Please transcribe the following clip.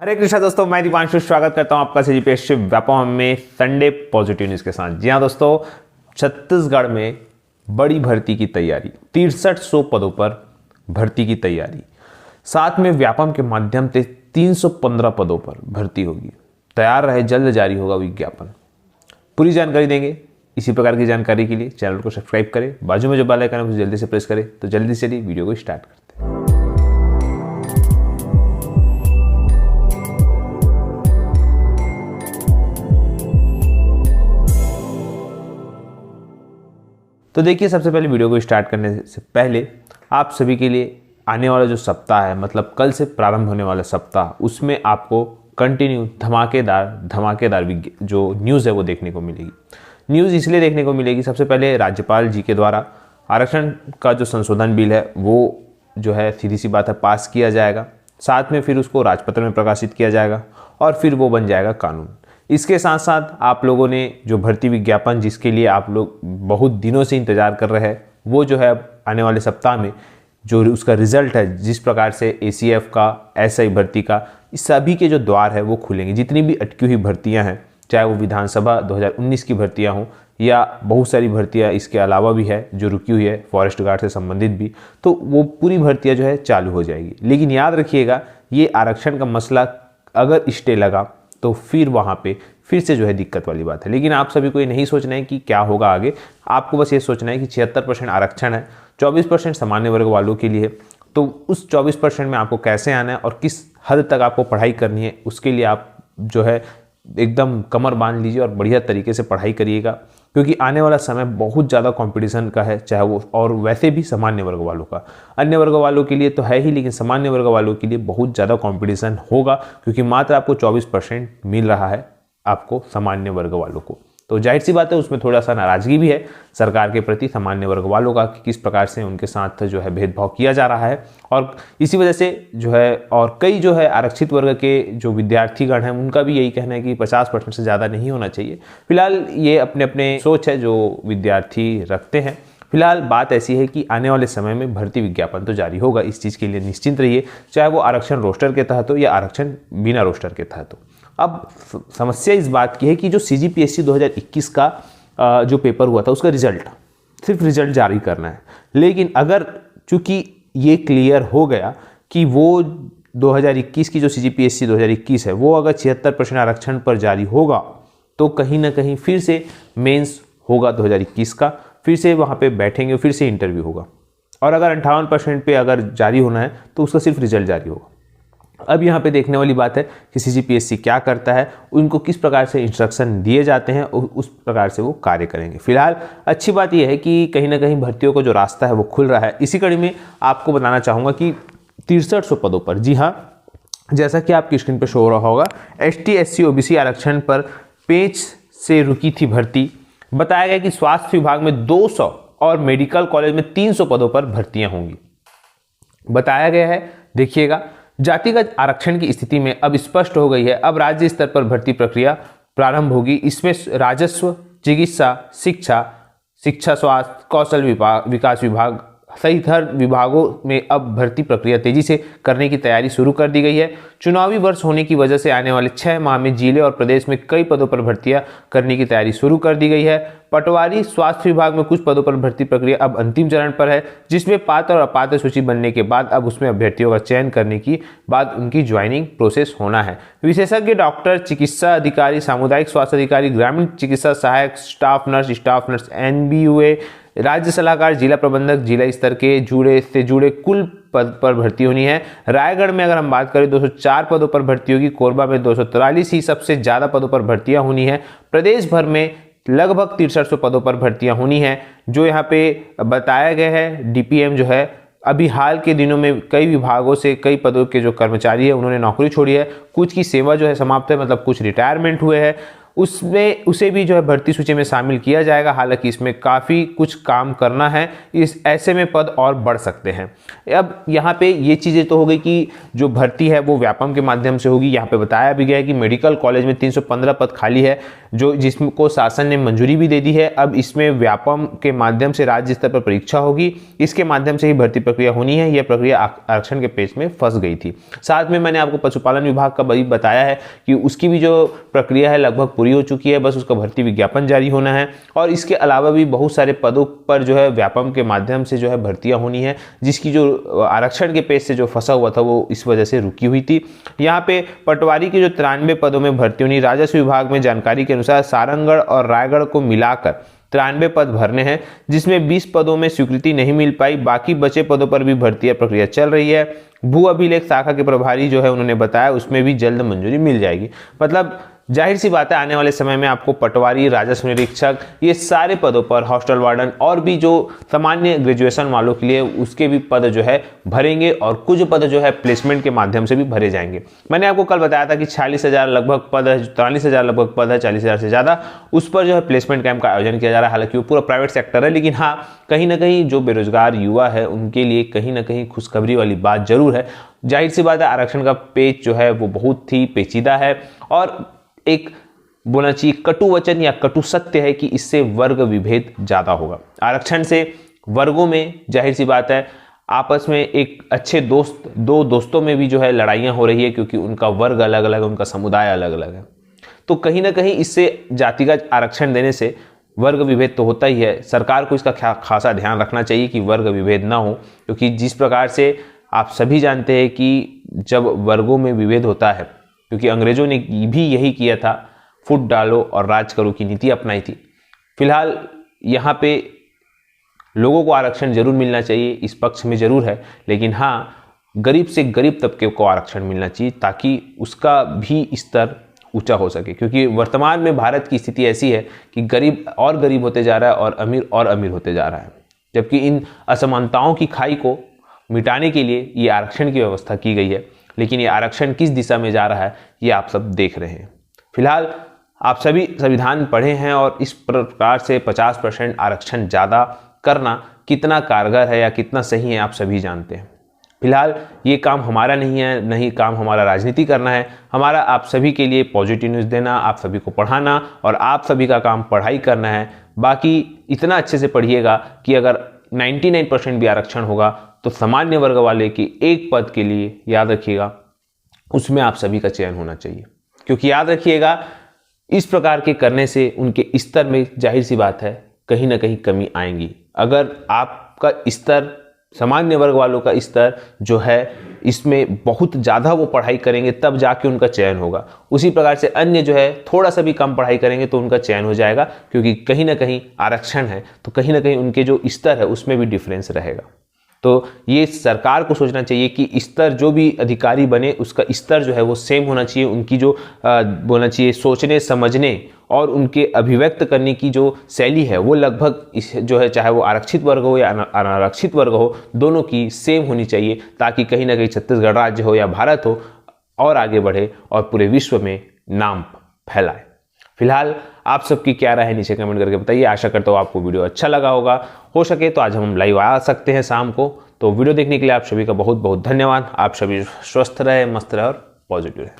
हरे कृष्णा दोस्तों, मैं दीपांशु स्वागत करता हूं आपका सीजीपीएससी व्यापम में संडे पॉजिटिव न्यूज के साथ। जी हां दोस्तों, छत्तीसगढ़ में बड़ी भर्ती की तैयारी, 6300 पदों पर भर्ती की तैयारी, साथ में व्यापम के माध्यम से 315 पदों पर भर्ती होगी। तैयार रहे, जल्द जारी होगा विज्ञापन। पूरी जानकारी देंगे। इसी प्रकार की जानकारी के लिए चैनल को सब्सक्राइब करें, बाजू में जो बेल आइकन है उसे जल्दी से प्रेस करें। तो जल्दी से वीडियो को स्टार्ट करते हैं। तो देखिए, सबसे पहले वीडियो को स्टार्ट करने से पहले आप सभी के लिए आने वाला जो सप्ताह है, मतलब कल से प्रारंभ होने वाला सप्ताह, उसमें आपको कंटिन्यू धमाकेदार जो न्यूज़ है वो देखने को मिलेगी। न्यूज़ इसलिए देखने को मिलेगी, सबसे पहले राज्यपाल जी के द्वारा आरक्षण का जो संशोधन बिल है वो जो है सीधी सी बात है पास किया जाएगा। साथ में फिर उसको राजपत्र में प्रकाशित किया जाएगा और फिर वो बन जाएगा कानून। इसके साथ साथ आप लोगों ने जो भर्ती विज्ञापन जिसके लिए आप लोग बहुत दिनों से इंतजार कर रहे हैं, वो जो है आने वाले सप्ताह में जो उसका रिजल्ट है, जिस प्रकार से एसीएफ का, एसआई भर्ती का, इस सभी के जो द्वार है वो खुलेंगे। जितनी भी अटकी हुई भर्तियां हैं, चाहे वो विधानसभा 2019 की भर्तियां हों या बहुत सारी भर्तियां इसके अलावा भी है जो रुकी हुई है, फॉरेस्ट गार्ड से संबंधित भी, तो वो पूरी भर्तियां जो है चालू हो जाएगी। लेकिन याद रखिएगा, ये आरक्षण का मसला अगर स्टे लगा तो फिर वहाँ पे फिर से जो है दिक्कत वाली बात है। लेकिन आप सभी को ये नहीं सोचना है कि क्या होगा आगे, आपको बस ये सोचना है कि 76% आरक्षण है, 24% सामान्य वर्ग वालों के लिए। तो उस 24% में आपको कैसे आना है और किस हद तक आपको पढ़ाई करनी है, उसके लिए आप जो है एकदम कमर बांध लीजिए और बढ़िया तरीके से पढ़ाई करिएगा, क्योंकि आने वाला समय बहुत ज़्यादा कंपटीशन का है, चाहे वो और वैसे भी सामान्य वर्ग वालों का। अन्य वर्ग वालों के लिए तो है ही, लेकिन सामान्य वर्ग वालों के लिए बहुत ज़्यादा कंपटीशन होगा, क्योंकि मात्र आपको 24% मिल रहा है आपको सामान्य वर्ग वालों को। तो जाहिर सी बात है, उसमें थोड़ा सा नाराज़गी भी है सरकार के प्रति सामान्य वर्ग वालों का, कि किस प्रकार से उनके साथ जो है भेदभाव किया जा रहा है। और इसी वजह से जो है और कई जो है आरक्षित वर्ग के जो विद्यार्थीगण हैं, उनका भी यही कहना है कि 50% से ज़्यादा नहीं होना चाहिए। फिलहाल ये अपने अपने सोच है जो विद्यार्थी रखते हैं। फिलहाल बात ऐसी है कि आने वाले समय में भर्ती विज्ञापन तो जारी होगा, इस चीज़ के लिए निश्चिंत रहिए, चाहे वो आरक्षण रोस्टर के तहत हो या आरक्षण बिना रोस्टर के तहत हो। अब समस्या इस बात की है कि जो सीजीपीएससी 2021 का जो पेपर हुआ था, उसका सिर्फ रिजल्ट जारी करना है। लेकिन अगर चूंकि ये क्लियर हो गया कि वो 2021 की जो सीजीपीएससी 2021 है वो अगर 76% आरक्षण पर जारी होगा, तो कहीं ना कहीं फिर से मेंस होगा 2021 का, फिर से वहाँ पे बैठेंगे, फिर से इंटरव्यू होगा। और अगर 58% पे अगर जारी होना है तो उसका सिर्फ रिजल्ट जारी होगा। अब यहाँ पे देखने वाली बात है कि सीजीपीएससी क्या करता है, उनको किस प्रकार से इंस्ट्रक्शन दिए जाते हैं, उस प्रकार से वो कार्य करेंगे। फिलहाल अच्छी बात यह है कि कहीं ना कहीं भर्तियों का जो रास्ता है वो खुल रहा है। इसी कड़ी में आपको बताना चाहूँगा कि 6300 पदों पर, जी हाँ, जैसा कि आपकी स्क्रीन पर शो हो रहा होगा, ST SC OBC आरक्षण पर पेज से रुकी थी भर्ती। बताया गया कि स्वास्थ्य विभाग में 200 और मेडिकल कॉलेज में 300 पदों पर भर्तियां होंगी। बताया गया है, देखिएगा, जातिगत आरक्षण की स्थिति में अब स्पष्ट हो गई है। अब राज्य स्तर पर भर्ती प्रक्रिया प्रारंभ होगी। इसमें राजस्व, चिकित्सा, शिक्षा स्वास्थ्य, कौशल विकास विभाग सहित हर विभागों में अब भर्ती प्रक्रिया तेजी से करने की तैयारी शुरू कर दी गई है। चुनावी वर्ष होने की वजह से आने वाले 6 माह में जिले और प्रदेश में कई पदों पर भर्तियां करने की तैयारी शुरू कर दी गई है। पटवारी स्वास्थ्य विभाग में कुछ पदों पर भर्ती प्रक्रिया अब अंतिम चरण पर है, जिसमें पात्र और अपात्र सूची बनने के बाद अब उसमें अभ्यर्थियों का चयन करने की बाद उनकी ज्वाइनिंग प्रोसेस होना है। विशेषज्ञ डॉक्टर, चिकित्सा अधिकारी, सामुदायिक स्वास्थ्य अधिकारी, ग्रामीण चिकित्सा सहायक, स्टाफ नर्स, NBUA, राज्य सलाहकार, जिला प्रबंधक, जिला स्तर के जुड़े कुल पद पर भर्ती होनी है। रायगढ़ में अगर हम बात करें 204 पदों पर भर्ती होगी। कोरबा में 243 ही सबसे ज्यादा पदों पर भर्तियां होनी है। प्रदेश भर में लगभग 6300 पदों पर भर्तियां होनी है। जो यहाँ पे बताया गया है, DPM जो है, अभी हाल के दिनों में कई विभागों से कई पदों के जो कर्मचारी है उन्होंने नौकरी छोड़ी है। कुछ की सेवा जो है समाप्त है, मतलब कुछ रिटायरमेंट हुए हैं। उसमें उसे भी जो है भर्ती सूची में शामिल किया जाएगा। हालांकि इसमें काफ़ी कुछ काम करना है, इस ऐसे में पद और बढ़ सकते हैं। अब यहाँ पे ये चीज़ें तो हो गई कि जो भर्ती है वो व्यापम के माध्यम से होगी। यहाँ पे बताया भी गया है कि मेडिकल कॉलेज में 315 पद खाली है, जो जिसको शासन ने मंजूरी भी दे दी है। अब इसमें व्यापम के माध्यम से राज्य स्तर पर परीक्षा होगी, इसके माध्यम से ही भर्ती प्रक्रिया होनी है। यह प्रक्रिया आरक्षण के पेच में फंस गई थी। साथ में मैंने आपको पशुपालन विभाग का भी बताया है कि उसकी भी जो प्रक्रिया है लगभग पूरी हो चुकी है, बस उसका भर्ती विज्ञापन जारी होना है। और इसके अलावा भी बहुत सारे पदों पर जो है व्यापम के माध्यम से जो है भर्तियां होनी है, जिसकी जो आरक्षण के पेज से जो फंसा हुआ था वो इस वजह से रुकी हुई थी। यहाँ पे पटवारी के जो 93 पदों में भर्ती होनी, राजस्व विभाग में जानकारी के अनुसार सारंगढ़ और रायगढ़ को मिलाकर 93 पद भरने हैं, जिसमें 20 पदों में स्वीकृति नहीं मिल पाई। बाकी बचे पदों पर भी भर्ती प्रक्रिया चल रही है। भू अभिलेख शाखा के प्रभारी जो है उन्होंने बताया उसमें भी जल्द मंजूरी मिल जाएगी। मतलब जाहिर सी बात है आने वाले समय में आपको पटवारी, राजस्व निरीक्षक, ये सारे पदों पर, हॉस्टल वार्डन और भी जो सामान्य ग्रेजुएशन वालों के लिए उसके भी पद जो है भरेंगे, और कुछ पद जो है प्लेसमेंट के माध्यम से भी भरे जाएंगे। मैंने आपको कल बताया था कि 46,000 लगभग पद है, 43,000 लगभग पद है, 40,000 से ज़्यादा, उस पर जो है प्लेसमेंट कैंप का आयोजन किया जा रहा है। हालांकि वो पूरा प्राइवेट सेक्टर है, लेकिन हाँ कहीं ना कहीं जो बेरोजगार युवा है उनके लिए कहीं ना कहीं खुशखबरी वाली बात जरूर है। जाहिर सी बात है आरक्षण का पेच जो है वो बहुत ही पेचीदा है, और एक बोलना चाहिए कटु वचन या कटु सत्य है कि इससे वर्ग विभेद ज्यादा होगा। आरक्षण से वर्गों में जाहिर सी बात है आपस में एक अच्छे दो दोस्तों में भी जो है लड़ाइयाँ हो रही है, क्योंकि उनका वर्ग अलग अलग है, उनका समुदाय अलग अलग है। तो कहीं ना कहीं इससे जातिगत आरक्षण देने से वर्ग विभेद तो होता ही है। सरकार को इसका खासा ध्यान रखना चाहिए कि वर्ग विभेद ना हो, क्योंकि जिस प्रकार से आप सभी जानते हैं कि जब वर्गों में विभेद होता है, क्योंकि अंग्रेजों ने भी यही किया था, फुट डालो और राज करो की नीति अपनाई थी। फिलहाल यहाँ पे लोगों को आरक्षण जरूर मिलना चाहिए, इस पक्ष में जरूर है, लेकिन हाँ गरीब से गरीब तबके को आरक्षण मिलना चाहिए ताकि उसका भी स्तर ऊंचा हो सके। क्योंकि वर्तमान में भारत की स्थिति ऐसी है कि गरीब और गरीब होते जा रहा है और अमीर होते जा रहा है, जबकि इन असमानताओं की खाई को मिटाने के लिए ये आरक्षण की व्यवस्था की गई है। लेकिन ये आरक्षण किस दिशा में जा रहा है ये आप सब देख रहे हैं। फिलहाल आप सभी संविधान पढ़े हैं, और इस प्रकार से 50% आरक्षण ज़्यादा करना कितना कारगर है या कितना सही है आप सभी जानते हैं। फिलहाल ये काम हमारा नहीं है, नहीं काम हमारा राजनीति करना है, हमारा आप सभी के लिए पॉजिटिव न्यूज़ देना, आप सभी को पढ़ाना, और आप सभी का काम पढ़ाई करना है। बाकी इतना अच्छे से पढ़िएगा कि अगर 99% भी आरक्षण होगा तो सामान्य वर्ग वाले की एक पद के लिए याद रखिएगा उसमें आप सभी का चयन होना चाहिए। क्योंकि याद रखिएगा इस प्रकार के करने से उनके स्तर में जाहिर सी बात है कहीं ना कहीं कमी आएंगी। अगर आपका स्तर, सामान्य वर्ग वालों का स्तर जो है इसमें बहुत ज़्यादा वो पढ़ाई करेंगे तब जाके उनका चयन होगा। उसी प्रकार से अन्य जो है थोड़ा सा भी कम पढ़ाई करेंगे तो उनका चयन हो जाएगा, क्योंकि कहीं ना कहीं आरक्षण है तो कहीं ना कहीं उनके जो स्तर है उसमें भी डिफरेंस रहेगा। तो ये सरकार को सोचना चाहिए कि स्तर, जो भी अधिकारी बने उसका स्तर जो है वो सेम होना चाहिए। उनकी जो बोलना चाहिए सोचने समझने और उनके अभिव्यक्त करने की जो शैली है वो लगभग जो है, चाहे वो आरक्षित वर्ग हो या अनारक्षित वर्ग हो, दोनों की सेम होनी चाहिए, ताकि कहीं ना कहीं छत्तीसगढ़ राज्य हो या भारत हो और आगे बढ़े और पूरे विश्व में नाम फैलाए। फिलहाल आप सबकी क्या राय है नीचे कमेंट करके बताइए। आशा करता हूँ आपको वीडियो अच्छा लगा होगा। हो सके तो आज हम लाइव आ सकते हैं शाम को। तो वीडियो देखने के लिए आप सभी का बहुत बहुत धन्यवाद। आप सभी स्वस्थ रहे, मस्त रहे और पॉजिटिव रहे।